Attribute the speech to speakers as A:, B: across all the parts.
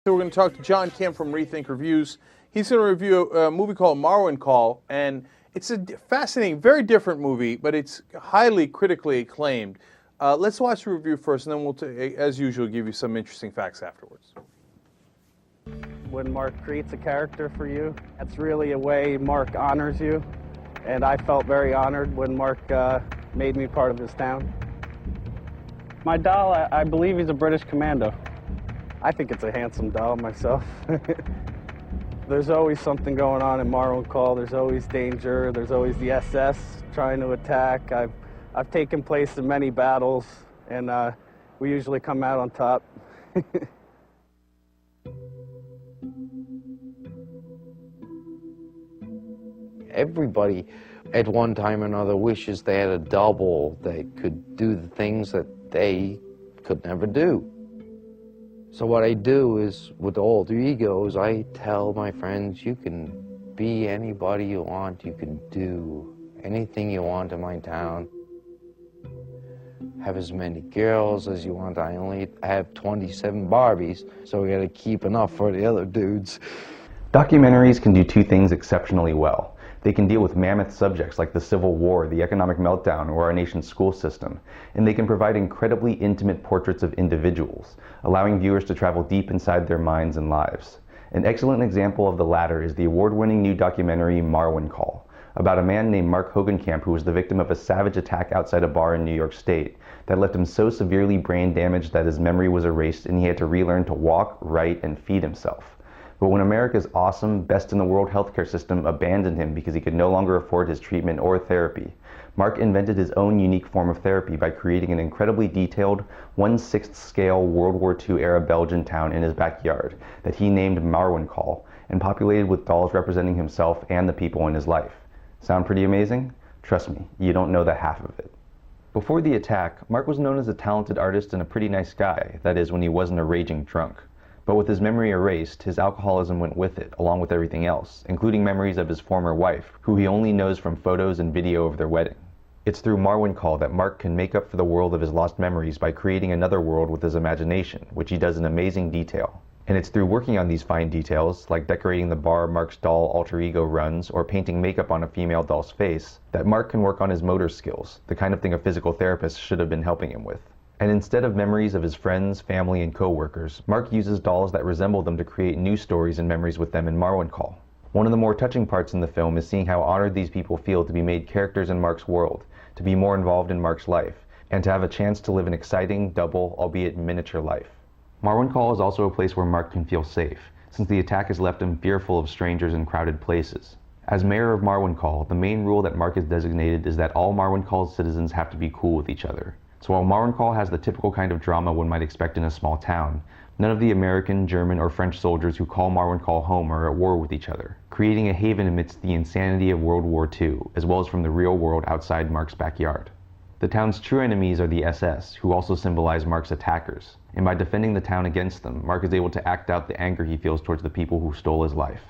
A: So we're going to talk to John Kim from ReThink Reviews. He's going to review a movie called Marwencol, and it's a fascinating, very different movie, but it's highly critically acclaimed. Let's watch the review first, and then we'll, as usual, give you some interesting facts afterwards.
B: When Mark creates a character for you, that's really a way Mark honors you, and I felt very honored when Mark made me part of his town. My doll, I believe he's a British commando. I think it's a handsome doll myself. There's always something going on in Marwencol. There's always danger. There's always the SS trying to attack. I've taken place in many battles, and we usually come out on top.
C: Everybody at one time or another wishes they had a double that could do the things that they could never do. So what I do is, with alter egos, I tell my friends, you can be anybody you want, you can do anything you want in my town. Have as many girls as you want. I only have 27 Barbies, so we gotta keep enough for the other dudes.
D: Documentaries can do two things exceptionally well. They can deal with mammoth subjects like the Civil War, the economic meltdown, or our nation's school system. And they can provide incredibly intimate portraits of individuals, allowing viewers to travel deep inside their minds and lives. An excellent example of the latter is the award-winning new documentary Marwencol, about a man named Mark Hogenkamp who was the victim of a savage attack outside a bar in New York State that left him so severely brain damaged that his memory was erased and he had to relearn to walk, write, and feed himself. But when America's awesome, best-in-the-world healthcare system abandoned him because he could no longer afford his treatment or therapy, Mark invented his own unique form of therapy by creating an incredibly detailed, 1/6 scale World War II-era Belgian town in his backyard that he named Marwencol and populated with dolls representing himself and the people in his life. Sound pretty amazing? Trust me, you don't know the half of it. Before the attack, Mark was known as a talented artist and a pretty nice guy, that is, when he wasn't a raging drunk. But with his memory erased, his alcoholism went with it, along with everything else, including memories of his former wife, who he only knows from photos and video of their wedding. It's through Marwencol that Mark can make up for the world of his lost memories by creating another world with his imagination, which he does in amazing detail. And it's through working on these fine details, like decorating the bar Mark's doll alter ego runs, or painting makeup on a female doll's face, that Mark can work on his motor skills, the kind of thing a physical therapist should have been helping him with. And instead of memories of his friends, family, and co-workers, Mark uses dolls that resemble them to create new stories and memories with them in Marwencol. One of the more touching parts in the film is seeing how honored these people feel to be made characters in Mark's world, to be more involved in Mark's life, and to have a chance to live an exciting, double, albeit miniature life. Marwencol is also a place where Mark can feel safe, since the attack has left him fearful of strangers in crowded places. As mayor of Marwencol, the main rule that Mark has designated is that all Marwencol's citizens have to be cool with each other. So while Marwencol has the typical kind of drama one might expect in a small town, none of the American, German, or French soldiers who call Marwencol home are at war with each other, creating a haven amidst the insanity of World War II, as well as from the real world outside Mark's backyard. The town's true enemies are the SS, who also symbolize Mark's attackers, and by defending the town against them, Mark is able to act out the anger he feels towards the people who stole his life.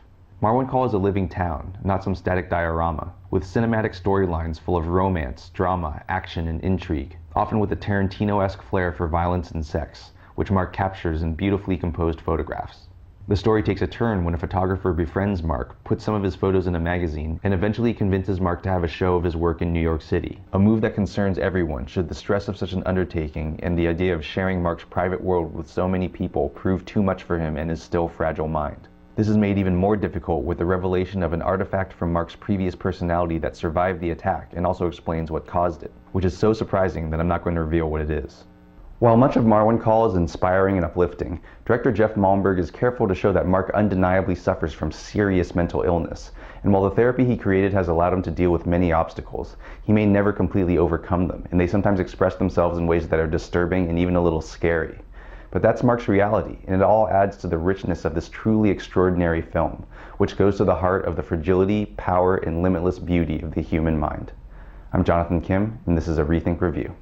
D: Marwencol is a living town, not some static diorama, with cinematic storylines full of romance, drama, action, and intrigue, often with a Tarantino-esque flair for violence and sex, which Mark captures in beautifully composed photographs. The story takes a turn when a photographer befriends Mark, puts some of his photos in a magazine, and eventually convinces Mark to have a show of his work in New York City, a move that concerns everyone should the stress of such an undertaking and the idea of sharing Mark's private world with so many people prove too much for him and his still fragile mind. This is made even more difficult with the revelation of an artifact from Mark's previous personality that survived the attack and also explains what caused it, which is so surprising that I'm not going to reveal what it is. While much of Marwencol is inspiring and uplifting, director Jeff Malmberg is careful to show that Mark undeniably suffers from serious mental illness, and while the therapy he created has allowed him to deal with many obstacles, he may never completely overcome them, and they sometimes express themselves in ways that are disturbing and even a little scary. But that's Mark's reality, and it all adds to the richness of this truly extraordinary film, which goes to the heart of the fragility, power, and limitless beauty of the human mind. I'm Jonathan Kim, and this is a ReThink Review.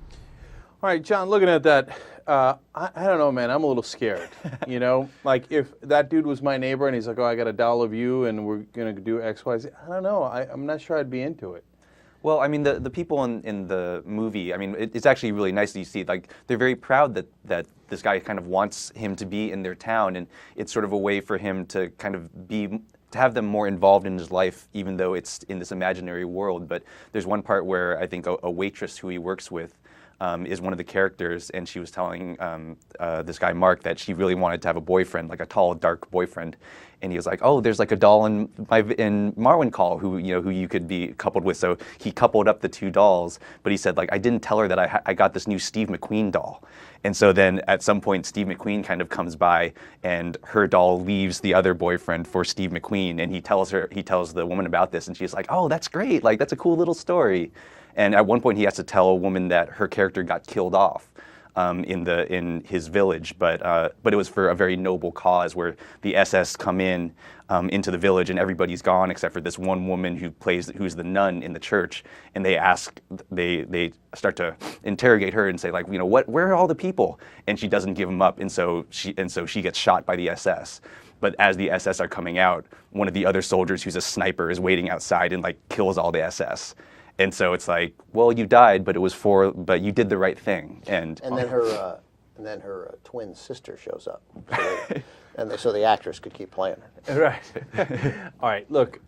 A: All right, John, looking at that, I don't know, man, I'm a little scared. You know, like if that dude was my neighbor and he's like, oh, I got a doll of you and we're going to do X, Y, Z, I don't know. I'm not sure I'd be into it.
E: Well, I mean, the people in the movie, I mean, it's actually really nice that you see, like, they're very proud that this guy kind of wants him to be in their town, and it's sort of a way for him to kind of to have them more involved in his life, even though it's in this imaginary world. But there's one part where I think a waitress who he works with is one of the characters, and she was telling this guy Mark that she really wanted to have a boyfriend, like a tall, dark boyfriend. And he was like, "Oh, there's like a doll in Marwencol who you could be coupled with." So he coupled up the two dolls, but he said, like, I didn't tell her that I got this new Steve McQueen doll. And so then at some point Steve McQueen kind of comes by, and her doll leaves the other boyfriend for Steve McQueen, and he tells the woman about this, and she's like, "Oh, that's great! Like, that's a cool little story." And at one point he has to tell a woman that her character got killed off in his village, but it was for a very noble cause, where the SS come into the village and everybody's gone except for this one woman who's the nun in the church, and they start to interrogate her and say, like, where are all the people? And she doesn't give them up, and so she gets shot by the SS. But as the SS are coming out, one of the other soldiers who's a sniper is waiting outside and, like, kills all the SS. And so it's like, well, you died, but but you did the right thing. And
F: then her twin sister shows up, so the actress could keep playing her.
A: Right. All right. Look,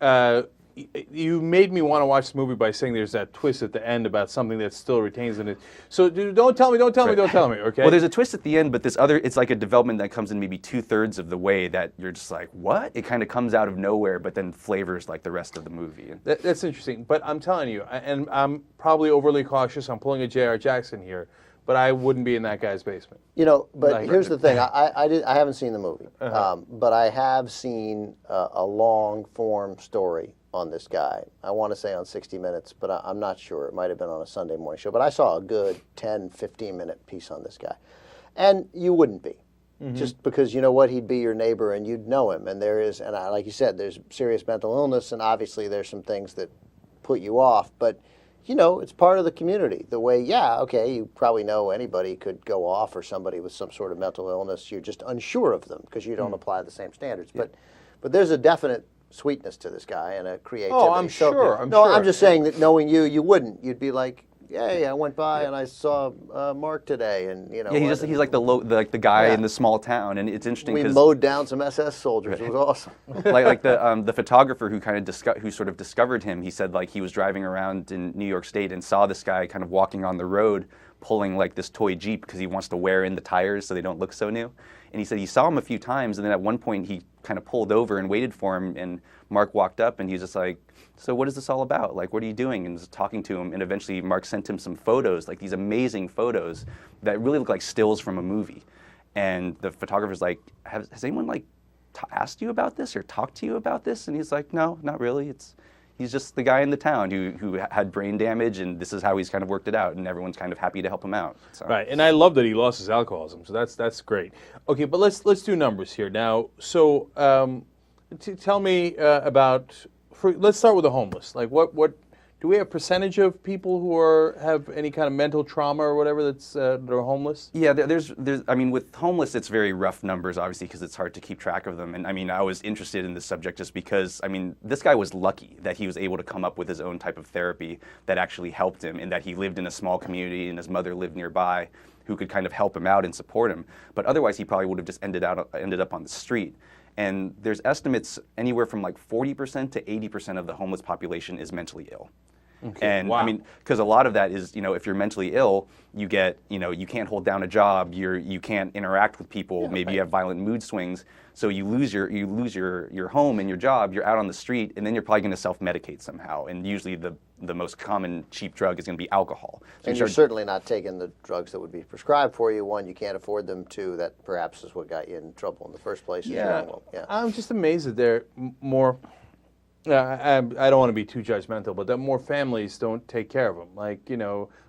A: you made me want to watch the movie by saying there's that twist at the end about something that still retains in it. So don't tell me, okay?
E: Well, there's a twist at the end, but it's like a development that comes in maybe 2/3 of the way that you're just like, what? It kind of comes out of nowhere, but then flavors like the rest of the movie.
A: That's interesting. But I'm telling you, and I'm probably overly cautious, I'm pulling a J.R. Jackson here, but I wouldn't be in that guy's basement.
F: But here's the thing. I haven't seen the movie, but I have seen a long-form story on this guy. I want to say on 60 Minutes, but I'm not sure. It might have been on a Sunday morning show. But I saw a good 10, 15-minute piece on this guy. And you wouldn't be. Just because, you know what, he'd be your neighbor and you'd know him. And like you said, there's serious mental illness, and obviously there's some things that put you off. But, it's part of the community. The way, you probably know anybody could go off, or somebody with some sort of mental illness. You're just unsure of them because you don't apply the same standards. Yeah. But there's a definite sweetness to this guy and a creativity.
A: Oh, I'm sure.
F: I'm just saying that knowing you wouldn't. You'd be like, "Hey, I went by and I saw Mark today," and
E: Yeah, he's like the guy in the small town, and it's interesting because
F: we mowed down some SS soldiers. It was awesome.
E: like the photographer who sort of discovered him. He said, like, he was driving around in New York State and saw this guy kind of walking on the road, pulling like this toy Jeep because he wants to wear in the tires so they don't look so new. And he said he saw him a few times, and then at one point he kind of pulled over and waited for him, and Mark walked up, and he was just like, "So what is this all about? Like, what are you doing?" And was talking to him, and eventually Mark sent him some photos, like these amazing photos that really look like stills from a movie. And the photographer's like, has anyone like asked you about this or talked to you about this? And he's like, "No, not really. He's just the guy in the town who had brain damage, and this is how he's kind of worked it out, and everyone's kind of happy to help him out." So.
A: Right, and I love that he lost his alcoholism, so that's great. Okay, but let's do numbers here now. So tell me let's start with the homeless. Like, what do we have percentage of people who have any kind of mental trauma or whatever that are homeless?
E: Yeah, there's I mean, with homeless, it's very rough numbers, obviously, because it's hard to keep track of them. And I mean, I was interested in this subject just because, I mean, this guy was lucky that he was able to come up with his own type of therapy that actually helped him, and that he lived in a small community and his mother lived nearby who could kind of help him out and support him. But otherwise, he probably would have just ended up on the street. And there's estimates anywhere from like 40% to 80% of the homeless population is mentally ill. Okay. And wow. I mean, because a lot of that is, if you're mentally ill, you get, you can't hold down a job, you can't interact with people, maybe you have violent mood swings, so you lose your home and your job, you're out on the street, and then you're probably going to self-medicate somehow. And usually the most common cheap drug is going to be alcohol. So
F: and you're certainly not taking the drugs that would be prescribed for you. One, you can't afford them. Two, that perhaps is what got you in trouble in the first place.
A: Yeah, I'm just amazed that there are more. I don't want to be too judgmental, but that more families don't take care of them. Like,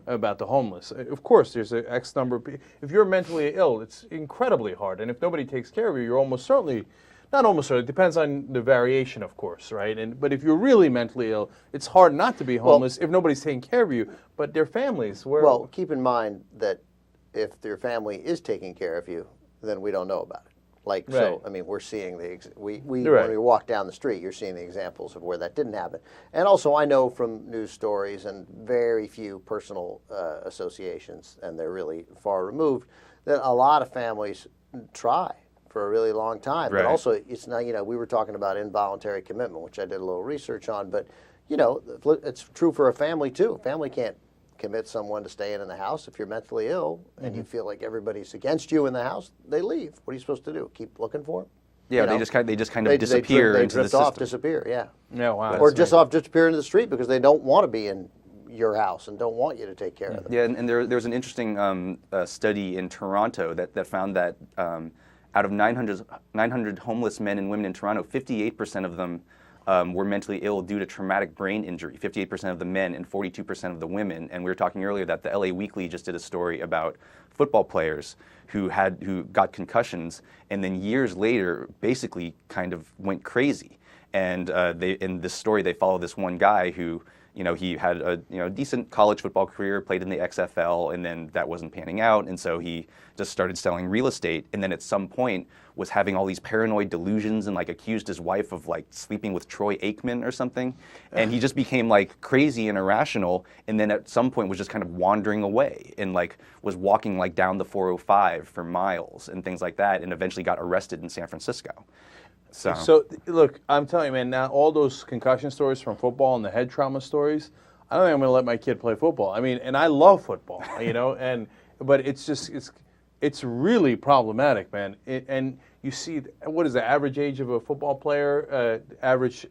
A: about the homeless. Of course, there's an X number of people. If you're mentally ill, it's incredibly hard. And if nobody takes care of you, you're almost certainly, not almost certainly, it depends on the variation, of course, right? But if you're really mentally ill, it's hard not to be homeless if nobody's taking care of you. But their families,
F: well, keep in mind that if your family is taking care of you, then we don't know about it. Like,
A: Right.
F: so, I mean, we're seeing
A: Right.
F: when we walk down the street, you're seeing the examples of where that didn't happen. And also, I know from news stories and very few personal associations, and they're really far removed, that a lot of families try for a really long time.
E: Right.
F: But also, it's not, we were talking about involuntary commitment, which I did a little research on, but, it's true for a family, too. A family can't commit someone to staying in the house. If you're mentally ill and you feel like everybody's against you in the house, they leave. What are you supposed to do? Keep looking for them?
E: Yeah, they just kind of disappear
F: they
E: into the
F: drift
E: system.
F: off, disappear. Yeah.
A: Yeah, wow.
F: Or
A: that's
F: just disappear into the street because they don't want to be in your house and don't want you to take care of them.
E: Yeah, and there was an interesting study in Toronto that found that out of 900 homeless men and women in Toronto, 58% of them were mentally ill due to traumatic brain injury, 58% of the men and 42% of the women. And we were talking earlier that the LA Weekly just did a story about football players who got concussions and then years later basically kind of went crazy. And in this story, they follow this one guy who, he had a decent college football career, played in the XFL, and then that wasn't panning out, and so he just started selling real estate, and then at some point was having all these paranoid delusions and like accused his wife of like sleeping with Troy Aikman or something, and he just became like crazy and irrational, and then at some point was just kind of wandering away and like was walking like down the 405 for miles and things like that, and eventually got arrested in San Francisco.
A: So look, I'm telling you, man. Now all those concussion stories from football and the head trauma stories, I don't think I'm going to let my kid play football. I mean, and I love football, but it's really problematic, man. And you see, what is the average age of a football player? Average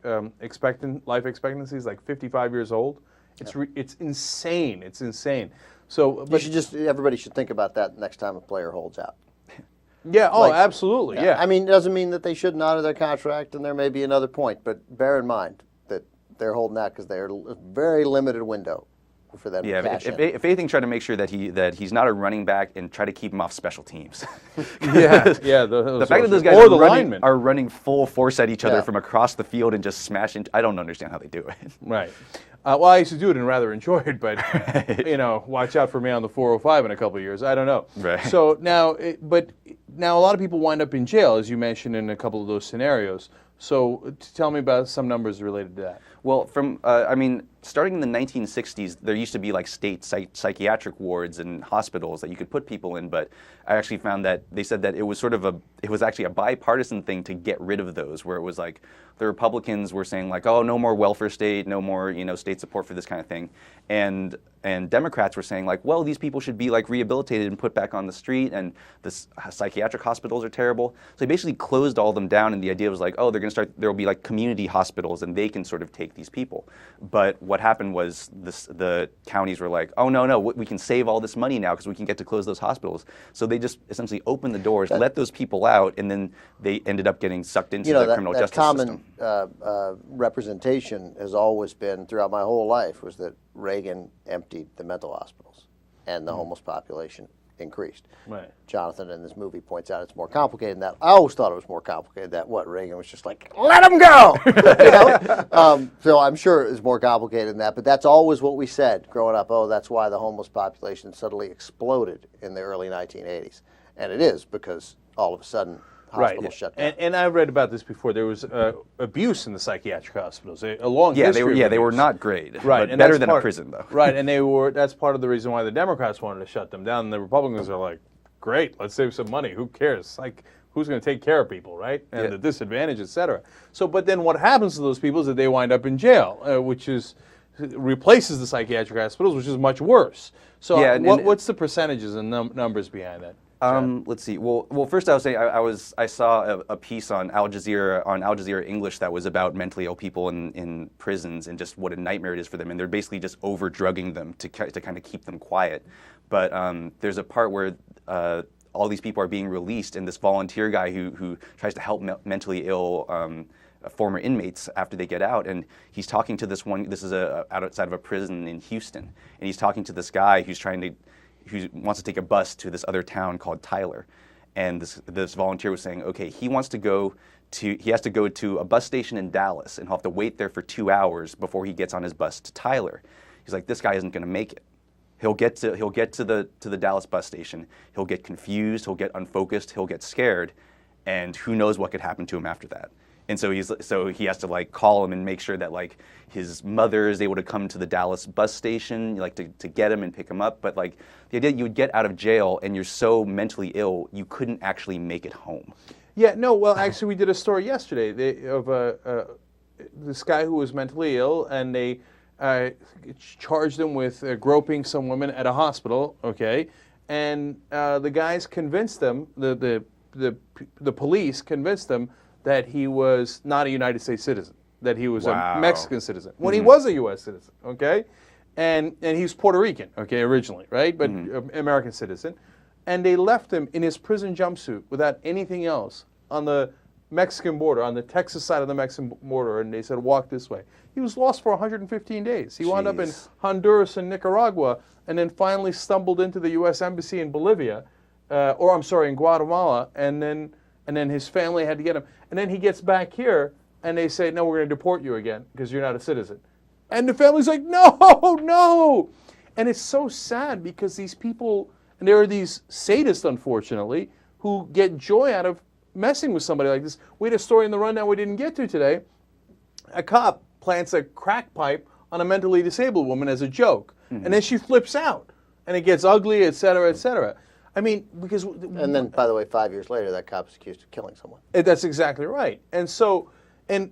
A: life expectancy is like 55 years old. It's insane. It's insane. So, but
F: Everybody should think about that next time a player holds out.
A: Yeah. Oh, absolutely. Yeah.
F: I mean, it doesn't mean that they shouldn't honor their contract, and there may be another point, but bear in mind that they're holding out because they're a very limited window for them to cash in.
E: If anything, try to make sure that he's not a running back and try to keep him off special teams.
A: Yeah.
E: The fact that those guys are running full force at each other from across the field and just smash into, I don't understand how they do it.
A: Right. Well, I used to do it and rather enjoy it, but watch out for me on the 405 in a couple of years. I don't know.
E: Right.
A: So now, now a lot of people wind up in jail, as you mentioned in a couple of those scenarios. So tell me about some numbers related to that.
E: Well, starting in the 1960s, there used to be like state psychiatric wards and hospitals that you could put people in, but I actually found that they said that it was actually a bipartisan thing to get rid of those, where it was like the Republicans were saying like, oh, no more welfare state, no more, state support for this kind of thing. And Democrats were saying like, well, these people should be like rehabilitated and put back on the street, and the psychiatric hospitals are terrible. So they basically closed all of them down, and the idea was like, oh, there will be like community hospitals, and they can sort of take these people. But what happened was the counties were like, oh, no, we can save all this money now because we can get to close those hospitals. So they just essentially opened the doors, let those people out, and then they ended up getting sucked into the criminal justice system.
F: Representation has always been, throughout my whole life, was that Reagan emptied the mental hospitals and the homeless population increased.
A: Right.
F: Jonathan in this movie points out it's more complicated than that. I always thought it was more complicated than that. Reagan was just like, let them go! So I'm sure it's more complicated than that, but that's always what we said growing up. Oh, that's why the homeless population suddenly exploded in the early 1980s. And it is because all of a sudden hospitals shut down.
A: And I read about this before. There was abuse in the psychiatric hospitals. A long history.
E: They were not great.
A: Right,
E: but better than a prison though.
A: Right, and that's part of the reason why the Democrats wanted to shut them down. And the Republicans are like, great, let's save some money. Who cares? Like, who's going to take care of people, right? And the disadvantage, et cetera. So, but then what happens to those people is that they wind up in jail, which replaces the psychiatric hospitals, which is much worse. So, what's the percentages and numbers behind that?
E: Let's see. Well, first I would say I saw a piece on Al Jazeera English that was about mentally ill people in prisons and just what a nightmare it is for them, and they're basically just over drugging them to kind of keep them quiet. But there's a part where all these people are being released, and this volunteer guy who tries to help mentally ill former inmates after they get out, and he's talking to this one. This is outside of a prison in Houston, and he's talking to this guy who wants to take a bus to this other town called Tyler, and this volunteer was saying, okay, he has to go to a bus station in Dallas, and he'll have to wait there for 2 hours before he gets on his bus to Tyler. He's like, this guy isn't going to make it. He'll get to the Dallas bus station. He'll get confused. He'll get unfocused. He'll get scared, and who knows what could happen to him after that. And so he has to like call him and make sure that like his mother is able to come to the Dallas bus station, like to get him and pick him up. But like the idea that you would get out of jail and you're so mentally ill you couldn't actually make it home.
A: Yeah, no. Well, actually, we did a story yesterday of this guy who was mentally ill, and they charged him with groping some woman at a hospital. Okay, and the guys convinced them, the police convinced them that he was not a United States citizen, that he was a Mexican citizen, when he was a U.S. citizen, okay? And he's Puerto Rican, okay, originally, right? But American citizen. And they left him in his prison jumpsuit without anything else on the Mexican border, on the Texas side of the Mexican border, and they said, walk this way. He was lost for 115 days. He wound up in Honduras and Nicaragua, and then finally stumbled into the U.S. Embassy in Bolivia, in Guatemala, and then his family had to get him. And then he gets back here, and they say, no, we're going to deport you again because you're not a citizen. And the family's like, no, no. And it's so sad because these people, and there are these sadists, unfortunately, who get joy out of messing with somebody like this. We had a story in the rundown we didn't get to today. A cop plants a crack pipe on a mentally disabled woman as a joke. And then she flips out, and it gets ugly, et cetera, et cetera. I mean, because...
F: And then, by the way, 5 years later, that cop's accused of killing someone.
A: That's exactly right. And so, and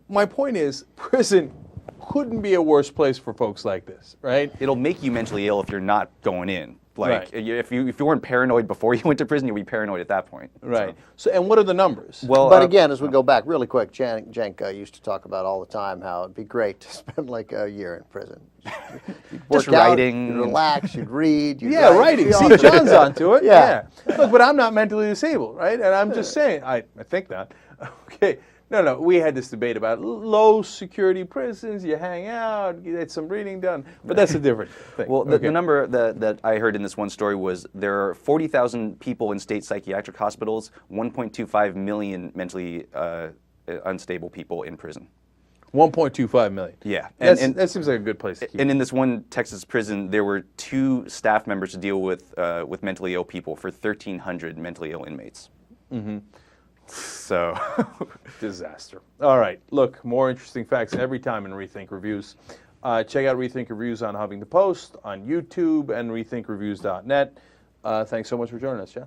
A: my point is, prison couldn't be a worse place for folks like this, right?
E: It'll make you mentally ill if you're not going in. Like, if you weren't paranoid before you went to prison, you'll be paranoid at that point.
A: Right. So, and what are the numbers?
E: Well,
F: but again, as we go back really quick, Cenk used to talk about all the time how it'd be great to spend like a year in prison. You'd
E: Just
F: work out,
E: writing.
F: you'd relax, you'd read. You'd
A: Yeah, writing. See, John's onto it.
F: Yeah.
A: Look, but I'm not mentally disabled, right? And I'm just saying, I think not. Okay. No, we had this debate about low security prisons, you hang out, you get some reading done, but that's a different thing.
E: Well, the number that I heard in this one story was there are 40,000 people in state psychiatric hospitals, 1.25 million mentally unstable people in prison.
A: 1.25 million.
E: Yeah.
A: And that seems like a good place to keep.
E: And in this one Texas prison, there were 2 staff members to deal with mentally ill people for 1,300 mentally ill inmates. Mm-hmm. So,
A: disaster. All right. Look, more interesting facts every time in ReThink Reviews. Check out ReThink Reviews on Huffington Post, on YouTube, and rethinkreviews.net. Thanks so much for joining us, John.